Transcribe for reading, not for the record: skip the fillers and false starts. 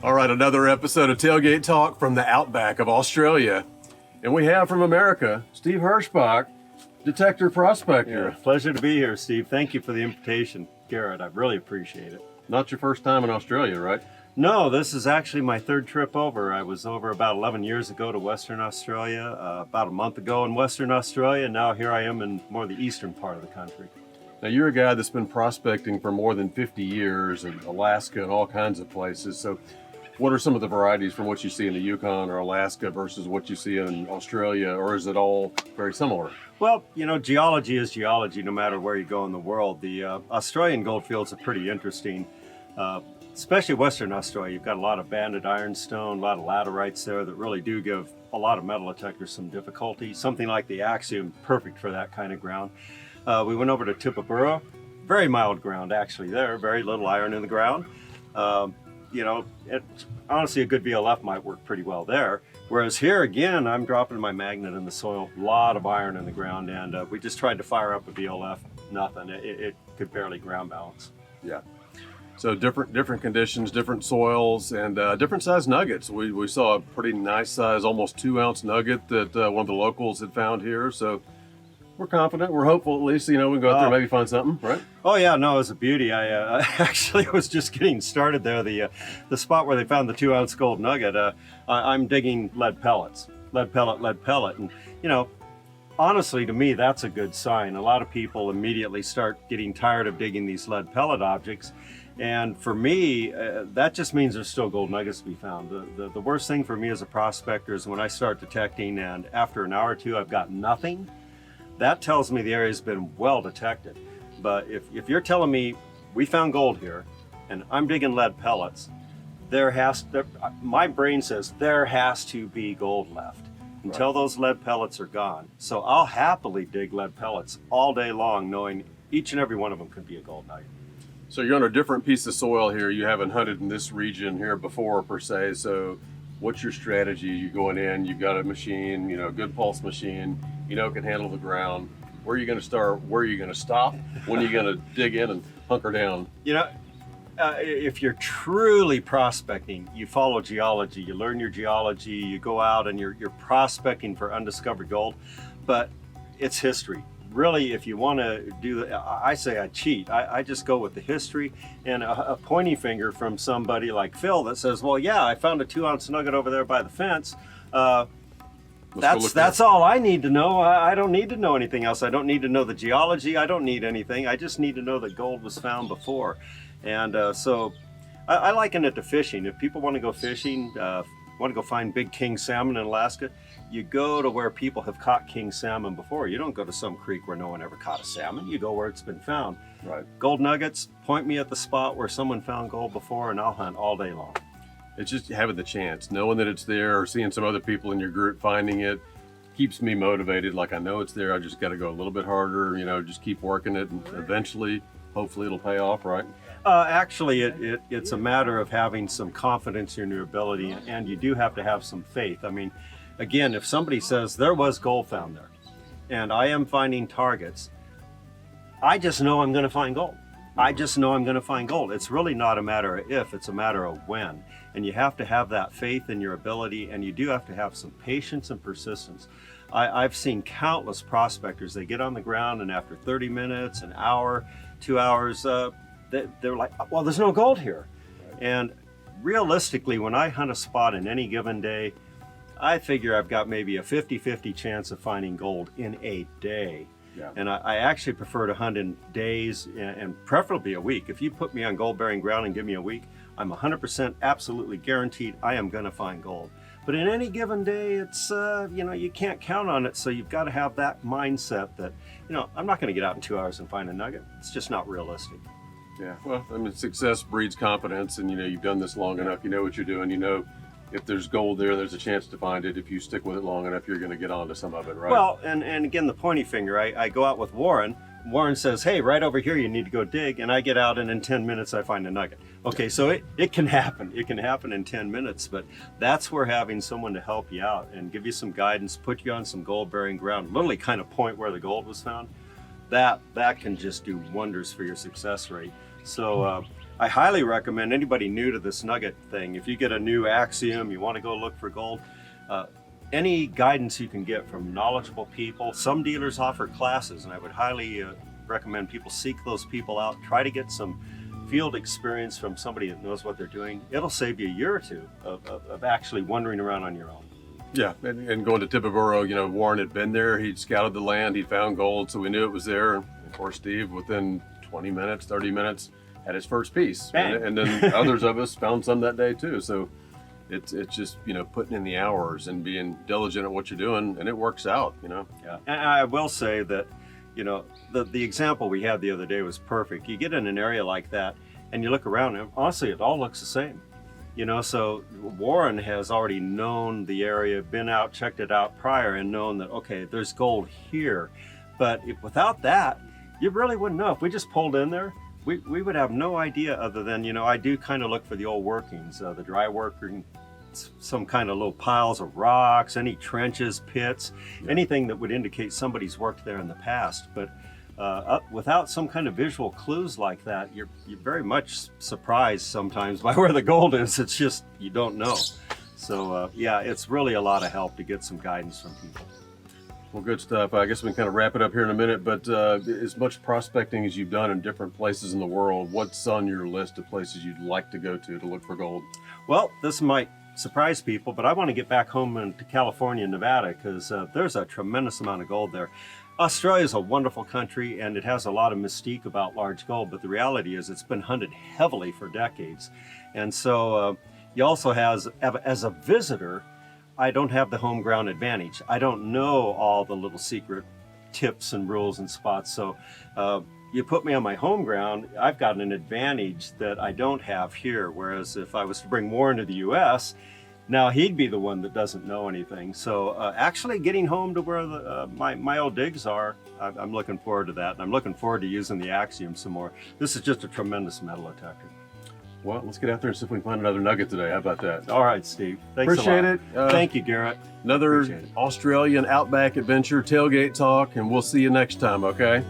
All right, another episode of Tailgate Talk from the Outback of Australia. And we have from America, Steve Herschbach, Detector Prospector. Yeah, pleasure to be here, Steve. Thank you for the invitation, Garrett. I really appreciate it. Not your first time in Australia, right? No, this is actually my third trip over. I was over about 11 years ago to Western Australia, about a month ago in Western Australia, and now here I am in more the eastern part of the country. Now, you're a guy that's been prospecting for more than 50 years in Alaska and all kinds of places. So what are some of the varieties from what you see in the Yukon or Alaska versus what you see in Australia, or is it all very similar? Well, you know, geology is geology no matter where you go in the world. The Australian goldfields are pretty interesting, especially Western Australia. You've got a lot of banded ironstone, a lot of laterites there that really do give a lot of metal detectors some difficulty. Something like the Axiom, perfect for that kind of ground. We went over to Tipperary, very mild ground actually there, very little iron in the ground. You know, honestly, a good VLF might work pretty well there. Whereas here, again, I'm dropping my magnet in the soil, a lot of iron in the ground, and we just tried to fire up a VLF, nothing. It could barely ground balance. Yeah. So different conditions, different soils, and different size nuggets. We saw a pretty nice size, almost 2-ounce nugget that one of the locals had found here. So we're confident, we're hopeful at least, you know, we can go out there and maybe find something, right? Oh yeah, no, it was a beauty. I actually was just getting started there. The spot where they found the 2-ounce gold nugget, I'm digging lead pellets, lead pellet. And, you know, honestly, to me, that's a good sign. A lot of people immediately start getting tired of digging these lead pellet objects. And for me, that just means there's still gold nuggets to be found. The worst thing for me as a prospector is when I start detecting and after an hour or two, I've got nothing. That tells me the area's been well detected. But if you're telling me we found gold here and I'm digging lead pellets, my brain says there has to be gold left until those lead pellets are gone. So I'll happily dig lead pellets all day long, knowing each and every one of them could be a gold nugget. So you're on a different piece of soil here. You haven't hunted in this region here before per se. So what's your strategy? You going in, you've got a machine, you know, a good pulse machine, you know, it can handle the ground. Where are you going to start? Where are you going to stop? When are you going to dig in and hunker down? You know, if you're truly prospecting, you follow geology, you learn your geology, you go out and you're prospecting for undiscovered gold, but it's history. Really, if you want to do that, I say I cheat. I just go with the history and a pointy finger from somebody like Phil that says, well, yeah, I found a 2-ounce nugget over there by the fence. That's all I need to know. I don't need to know anything else. I don't need to know the geology. I don't need anything. I just need to know that gold was found before. And so I liken it to fishing. If people want to go fishing, want to go find big king salmon in Alaska, you go to where people have caught king salmon before. You don't go to some creek where no one ever caught a salmon. You go where it's been found. Right. Gold nuggets, point me at the spot where someone found gold before and I'll hunt all day long. It's just having the chance, knowing that it's there or seeing some other people in your group finding it keeps me motivated. Like I know it's there, I just got to go a little bit harder, you know, just keep working it and eventually, hopefully it'll pay off, right? Actually, it's a matter of having some confidence in your ability, and you do have to have some faith. I mean, again, if somebody says there was gold found there and I am finding targets, I just know I'm going to find gold. I just know I'm going to find gold. It's really not a matter of if, it's a matter of when. And you have to have that faith in your ability, and you do have to have some patience and persistence. I've seen countless prospectors, they get on the ground and after 30 minutes, an hour, 2 hours, they're like, well, there's no gold here. And realistically, when I hunt a spot in any given day, I figure I've got maybe a 50-50 chance of finding gold in a day. Yeah. And I actually prefer to hunt in days and preferably a week. If you put me on gold bearing ground and give me a week, I'm 100% absolutely guaranteed I am going to find gold. But in any given day, it's, you know, you can't count on it. So you've got to have that mindset that, you know, I'm not going to get out in 2 hours and find a nugget. It's just not realistic. Yeah, well, I mean, success breeds confidence, and, you know, you've done this long enough, you know what you're doing, you know, if there's gold there, there's a chance to find it. If you stick with it long enough, you're going to get onto some of it, right? Well, and again, the pointy finger, I go out with Warren. Warren says, hey, right over here, you need to go dig. And I get out and in 10 minutes, I find a nugget. Okay, so it can happen. It can happen in 10 minutes, but that's where having someone to help you out and give you some guidance, put you on some gold bearing ground, literally kind of point where the gold was found, that can just do wonders for your success rate. So I highly recommend anybody new to this nugget thing, if you get a new axiom, you want to go look for gold, any guidance you can get from knowledgeable people. Some dealers offer classes, and I would highly recommend people seek those people out. Try to get some field experience from somebody that knows what they're doing. It'll save you a year or two of actually wandering around on your own. Yeah, and going to Tippaboro, you know, Warren had been there. He'd scouted the land. He'd found gold, so we knew it was there. And of course, Steve, within 20 minutes, 30 minutes, had his first piece. And then others of us found some that day too. So it's just, you know, putting in the hours and being diligent at what you're doing, and it works out, you know. Yeah, and I will say that, you know, the example we had the other day was perfect. You get in an area like that, and you look around, and honestly, it all looks the same. You know, so Warren has already known the area, been out, checked it out prior, and known that, okay, there's gold here. But without that, you really wouldn't know. If we just pulled in there, we would have no idea, other than, you know, I do kind of look for the old workings, the dry working, some kind of little piles of rocks, any trenches, pits, anything that would indicate somebody's worked there in the past. But without some kind of visual clues like that, you're very much surprised sometimes by where the gold is. It's just, you don't know. So yeah, it's really a lot of help to get some guidance from people. Well, good stuff. I guess we can kind of wrap it up here in a minute, but as much prospecting as you've done in different places in the world, what's on your list of places you'd like to go to look for gold? Well, this might surprise people, but I want to get back home to California and Nevada, because there's a tremendous amount of gold there. Australia is a wonderful country, and it has a lot of mystique about large gold, but the reality is it's been hunted heavily for decades. And so you also have, as a visitor, I don't have the home ground advantage. I don't know all the little secret tips and rules and spots. So you put me on my home ground, I've got an advantage that I don't have here. Whereas if I was to bring Warren to the US, now he'd be the one that doesn't know anything. So actually getting home to where my old digs are, I'm looking forward to that. And I'm looking forward to using the axiom some more. This is just a tremendous metal detector. Well, let's get out there and see if we can find another nugget today. How about that? All right, Steve. Thanks Appreciate a lot. it. Thank you, Garrett. Another Australian Outback adventure, Tailgate Talk, and we'll see you next time, okay?